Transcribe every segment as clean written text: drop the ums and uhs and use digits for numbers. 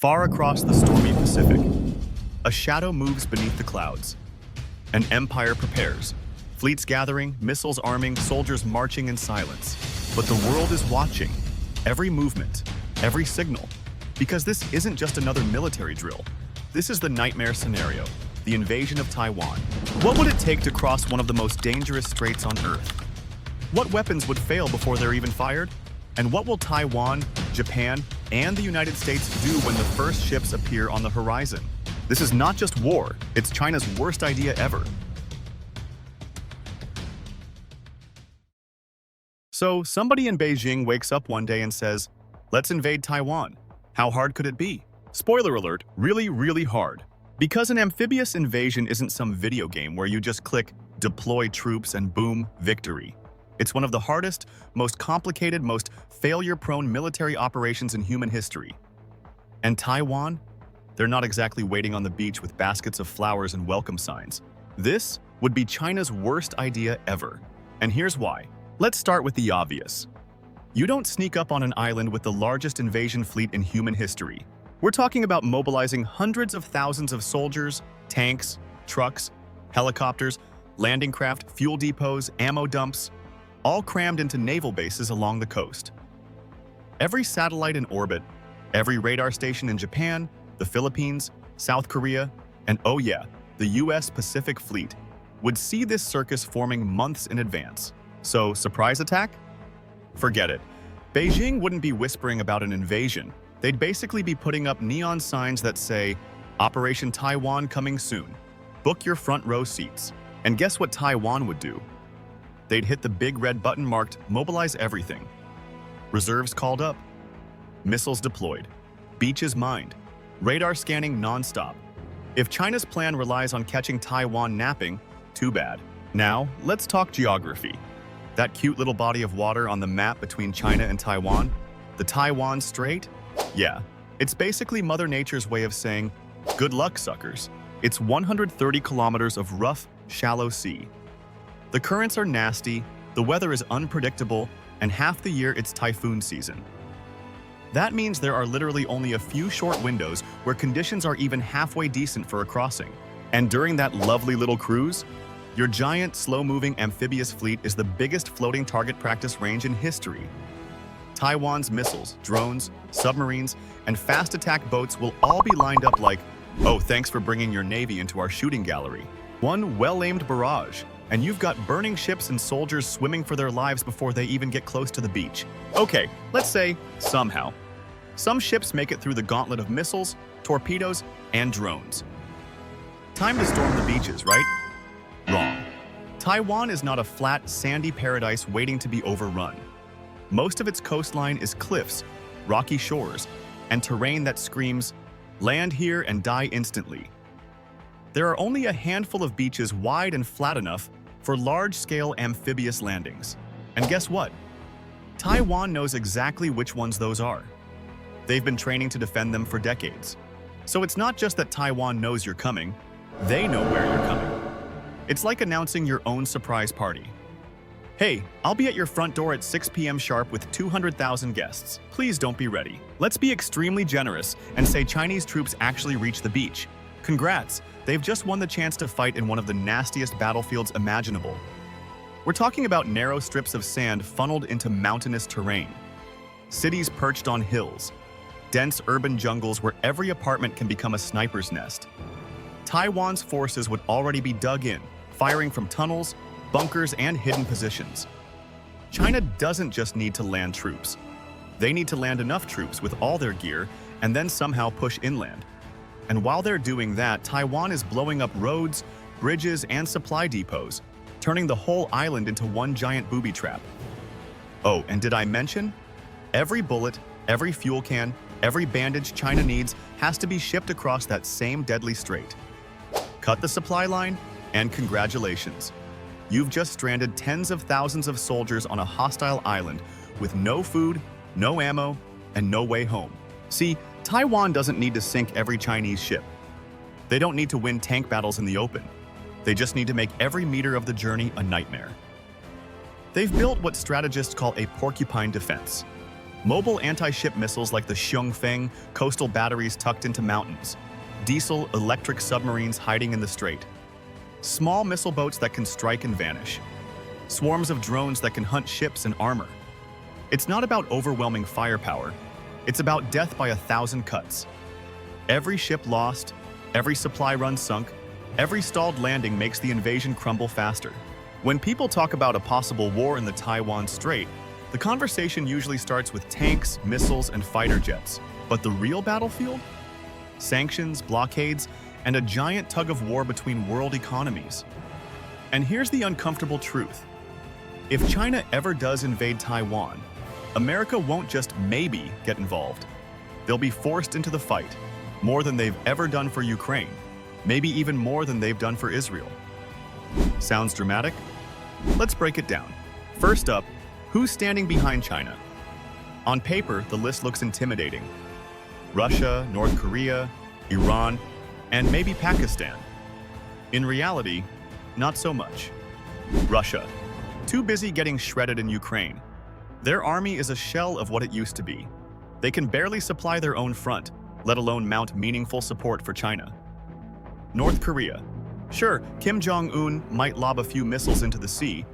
Far across the stormy Pacific, a shadow moves beneath the clouds. An empire prepares. Fleets gathering, missiles arming, soldiers marching in silence. But the world is watching. Every movement, every signal. Because this isn't just another military drill. This is the nightmare scenario, the invasion of Taiwan. What would it take to cross one of the most dangerous straits on Earth? What weapons would fail before they're even fired? And what will Taiwan, Japan, and the United States do when the first ships appear on the horizon? This is not just war, it's China's worst idea ever. So somebody in Beijing wakes up one day and says, let's invade Taiwan. How hard could it be? Spoiler alert, really, really hard. Because an amphibious invasion isn't some video game where you just click deploy troops and boom, victory. It's one of the hardest, most complicated, most failure-prone military operations in human history. And Taiwan? They're not exactly waiting on the beach with baskets of flowers and welcome signs. This would be China's worst idea ever. And here's why. Let's start with the obvious. You don't sneak up on an island with the largest invasion fleet in human history. We're talking about mobilizing hundreds of thousands of soldiers, tanks, trucks, helicopters, landing craft, fuel depots, ammo dumps, all crammed into naval bases along the coast. Every satellite in orbit, every radar station in Japan, the Philippines, South Korea, and oh yeah, the US Pacific Fleet would see this circus forming months in advance. So, surprise attack? Forget it. Beijing wouldn't be whispering about an invasion. They'd basically be putting up neon signs that say, Operation Taiwan coming soon. Book your front row seats. And guess what Taiwan would do? They'd hit the big red button marked Mobilize Everything. Reserves called up. Missiles deployed. Beaches mined. Radar scanning non-stop. If China's plan relies on catching Taiwan napping, too bad. Now, let's talk geography. That cute little body of water on the map between China and Taiwan, the Taiwan Strait? Yeah, it's basically Mother Nature's way of saying, good luck, suckers. It's 130 kilometers of rough, shallow sea. The currents are nasty, the weather is unpredictable, and half the year it's typhoon season. That means there are literally only a few short windows where conditions are even halfway decent for a crossing. And during that lovely little cruise, your giant, slow-moving amphibious fleet is the biggest floating target practice range in history. Taiwan's missiles, drones, submarines, and fast attack boats will all be lined up like, oh, thanks for bringing your navy into our shooting gallery. One well-aimed barrage, and you've got burning ships and soldiers swimming for their lives before they even get close to the beach. Okay, let's say, somehow. Some ships make it through the gauntlet of missiles, torpedoes, and drones. Time to storm the beaches, right? Wrong. Taiwan is not a flat, sandy paradise waiting to be overrun. Most of its coastline is cliffs, rocky shores, and terrain that screams, land here and die instantly. There are only a handful of beaches wide and flat enough for large-scale amphibious landings. And guess what? Taiwan knows exactly which ones those are. They've been training to defend them for decades. So it's not just that Taiwan knows you're coming, they know where you're coming. It's like announcing your own surprise party. Hey, I'll be at your front door at 6 p.m. sharp with 200,000 guests. Please don't be ready. Let's be extremely generous and say Chinese troops actually reach the beach. Congrats, they've just won the chance to fight in one of the nastiest battlefields imaginable. We're talking about narrow strips of sand funneled into mountainous terrain. Cities perched on hills. Dense urban jungles where every apartment can become a sniper's nest. Taiwan's forces would already be dug in, firing from tunnels, bunkers, and hidden positions. China doesn't just need to land troops. They need to land enough troops with all their gear and then somehow push inland. And while they're doing that, Taiwan is blowing up roads, bridges, and supply depots, turning the whole island into one giant booby trap. Oh, and did I mention? Every bullet, every fuel can, every bandage China needs has to be shipped across that same deadly strait. Cut the supply line, and congratulations. You've just stranded tens of thousands of soldiers on a hostile island with no food, no ammo, and no way home. See, Taiwan doesn't need to sink every Chinese ship. They don't need to win tank battles in the open. They just need to make every meter of the journey a nightmare. They've built what strategists call a porcupine defense. Mobile anti-ship missiles like the Xiongfeng, coastal batteries tucked into mountains, diesel-electric submarines hiding in the strait, small missile boats that can strike and vanish, swarms of drones that can hunt ships and armor. It's not about overwhelming firepower, it's about death by 1,000 cuts. Every ship lost, every supply run sunk, every stalled landing makes the invasion crumble faster. When people talk about a possible war in the Taiwan Strait, the conversation usually starts with tanks, missiles, and fighter jets. But the real battlefield? Sanctions, blockades, and a giant tug of war between world economies. And here's the uncomfortable truth. If China ever does invade Taiwan, America won't just maybe get involved. They'll be forced into the fight, more than they've ever done for Ukraine, maybe even more than they've done for Israel. Sounds dramatic? Let's break it down. First up, who's standing behind China? On paper, the list looks intimidating. Russia, North Korea, Iran, and maybe Pakistan. In reality, not so much. Russia, too busy getting shredded in Ukraine. Their army is a shell of what it used to be. They can barely supply their own front, let alone mount meaningful support for China. North Korea. Sure, Kim Jong-un might lob a few missiles into the sea,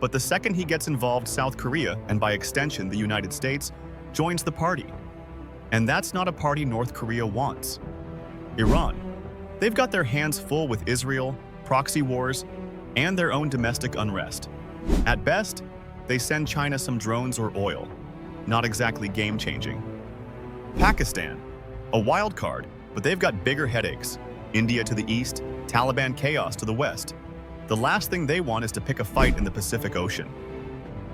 but the second he gets involved, South Korea, and by extension the United States, joins the party. And that's not a party North Korea wants. Iran. They've got their hands full with Israel, proxy wars, and their own domestic unrest. At best, they send China some drones or oil. Not exactly game-changing. Pakistan. A wild card, but they've got bigger headaches. India to the east, Taliban chaos to the west. The last thing they want is to pick a fight in the Pacific Ocean.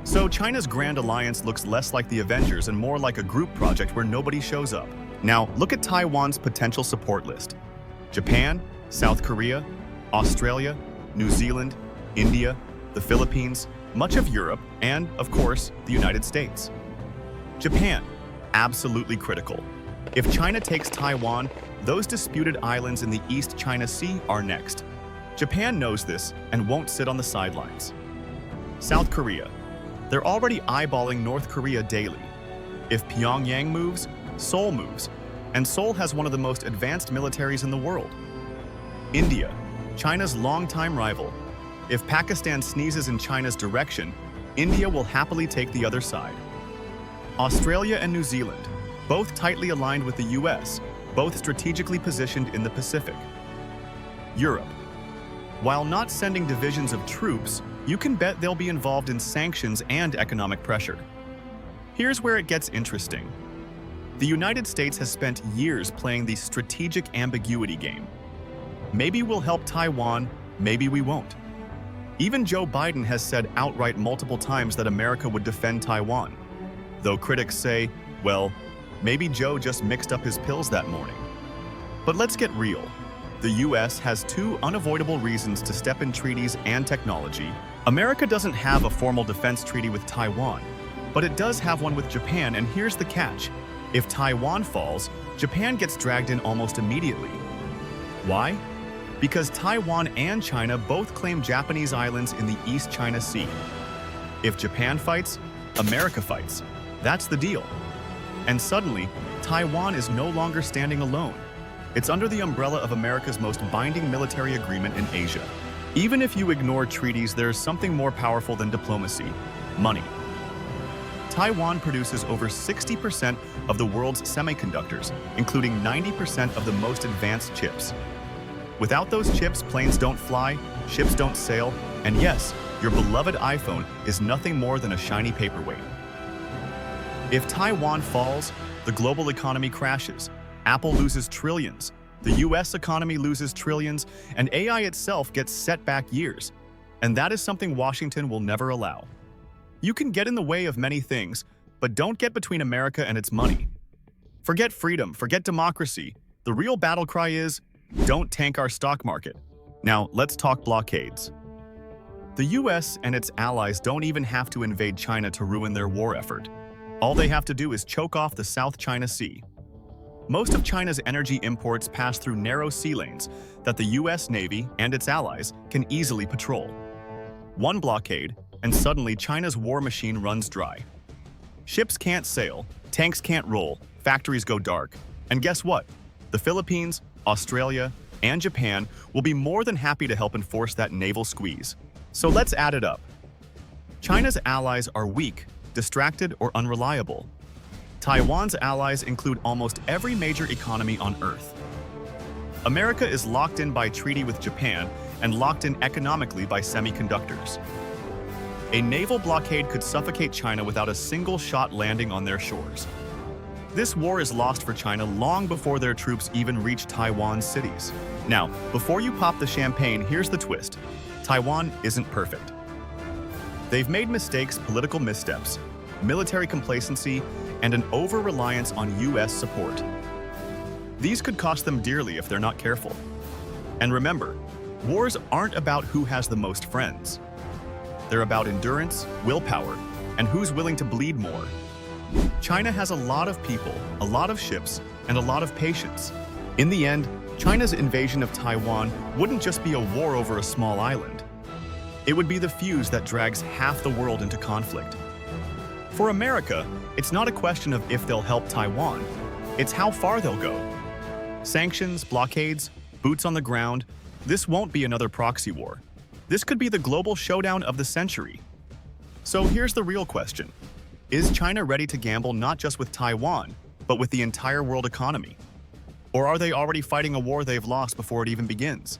So China's Grand Alliance looks less like the Avengers and more like a group project where nobody shows up. Now, look at Taiwan's potential support list. Japan, South Korea, Australia, New Zealand, India, the Philippines, much of Europe, and, of course, the United States. Japan, absolutely critical. If China takes Taiwan, those disputed islands in the East China Sea are next. Japan knows this and won't sit on the sidelines. South Korea. They're already eyeballing North Korea daily. If Pyongyang moves, Seoul moves, and Seoul has one of the most advanced militaries in the world. India, China's longtime rival. If Pakistan sneezes in China's direction, India will happily take the other side. Australia and New Zealand, both tightly aligned with the US, both strategically positioned in the Pacific. Europe. While not sending divisions of troops, you can bet they'll be involved in sanctions and economic pressure. Here's where it gets interesting. The United States has spent years playing the strategic ambiguity game. Maybe we'll help Taiwan, maybe we won't. Even Joe Biden has said outright multiple times that America would defend Taiwan, though critics say, well, maybe Joe just mixed up his pills that morning. But let's get real. The US has two unavoidable reasons to step in treaties and technology. America doesn't have a formal defense treaty with Taiwan, but it does have one with Japan, and here's the catch. If Taiwan falls, Japan gets dragged in almost immediately. Why? Because Taiwan and China both claim Japanese islands in the East China Sea. If Japan fights, America fights. That's the deal. And suddenly, Taiwan is no longer standing alone. It's under the umbrella of America's most binding military agreement in Asia. Even if you ignore treaties, there's something more powerful than diplomacy: money. Taiwan produces over 60% of the world's semiconductors, including 90% of the most advanced chips. Without those chips, planes don't fly, ships don't sail, and yes, your beloved iPhone is nothing more than a shiny paperweight. If Taiwan falls, the global economy crashes. Apple loses trillions, the US economy loses trillions, and AI itself gets set back years. And that is something Washington will never allow. You can get in the way of many things, but don't get between America and its money. Forget freedom, forget democracy. The real battle cry is, don't tank our stock market. Now, let's talk blockades. The US and its allies don't even have to invade China to ruin their war effort. All they have to do is choke off the South China Sea. Most of China's energy imports pass through narrow sea lanes that the US Navy and its allies can easily patrol. One blockade, and suddenly China's war machine runs dry. Ships can't sail, tanks can't roll, factories go dark. And guess what? The Philippines, Australia, and Japan will be more than happy to help enforce that naval squeeze. So let's add it up. China's allies are weak, distracted, or unreliable. Taiwan's allies include almost every major economy on Earth. America is locked in by treaty with Japan and locked in economically by semiconductors. A naval blockade could suffocate China without a single shot landing on their shores. This war is lost for China long before their troops even reach Taiwan's cities. Now, before you pop the champagne, here's the twist. Taiwan isn't perfect. They've made mistakes, political missteps, military complacency, and an over-reliance on US support. These could cost them dearly if they're not careful. And remember, wars aren't about who has the most friends. They're about endurance, willpower, and who's willing to bleed more. China has a lot of people, a lot of ships, and a lot of patience. In the end, China's invasion of Taiwan wouldn't just be a war over a small island. It would be the fuse that drags half the world into conflict. For America, it's not a question of if they'll help Taiwan, it's how far they'll go. Sanctions, blockades, boots on the ground, this won't be another proxy war. This could be the global showdown of the century. So here's the real question. Is China ready to gamble not just with Taiwan, but with the entire world economy? Or are they already fighting a war they've lost before it even begins?